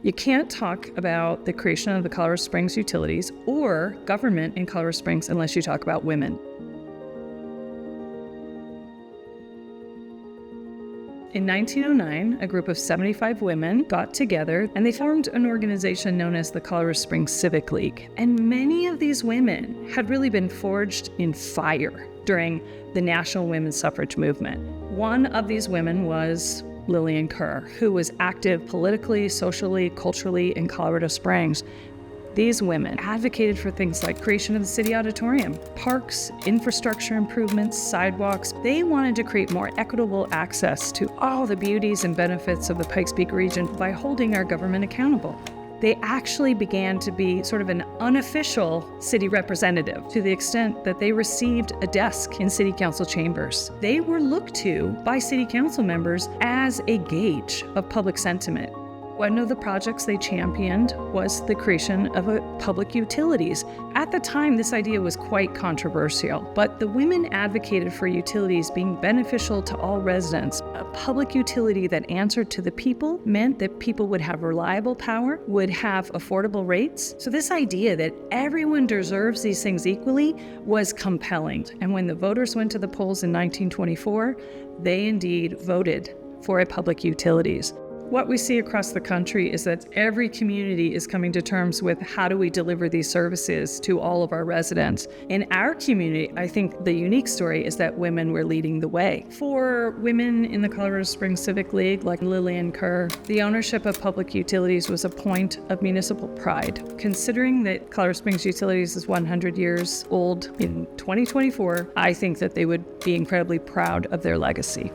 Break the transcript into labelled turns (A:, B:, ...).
A: You can't talk about the creation of the Colorado Springs utilities or government in Colorado Springs unless you talk about women. In 1909, a group of 75 women got together and they formed an organization known as the Colorado Springs Civic League. And many of these women had really been forged in fire during the national women's suffrage movement. One of these women was Lillian Kerr, who was active politically, socially, culturally in Colorado Springs. These women advocated for things like creation of the city auditorium, parks, infrastructure improvements, sidewalks. They wanted to create more equitable access to all the beauties and benefits of the Pikes Peak region by holding our government accountable. They actually began to be sort of an unofficial city representative to the extent that they received a desk in city council chambers. They were looked to by city council members as a gauge of public sentiment. One of the projects they championed was the creation of public utilities. At the time, this idea was quite controversial, but the women advocated for utilities being beneficial to all residents. A public utility that answered to the people meant that people would have reliable power, would have affordable rates. So this idea that everyone deserves these things equally was compelling. And when the voters went to the polls in 1924, they indeed voted for a public utilities. What we see across the country is that every community is coming to terms with how do we deliver these services to all of our residents. In our community, I think the unique story is that women were leading the way. For women in the Colorado Springs Civic League, like Lillian Kerr, the ownership of public utilities was a point of municipal pride. Considering that Colorado Springs Utilities is 100 years old in 2024, I think that they would be incredibly proud of their legacy.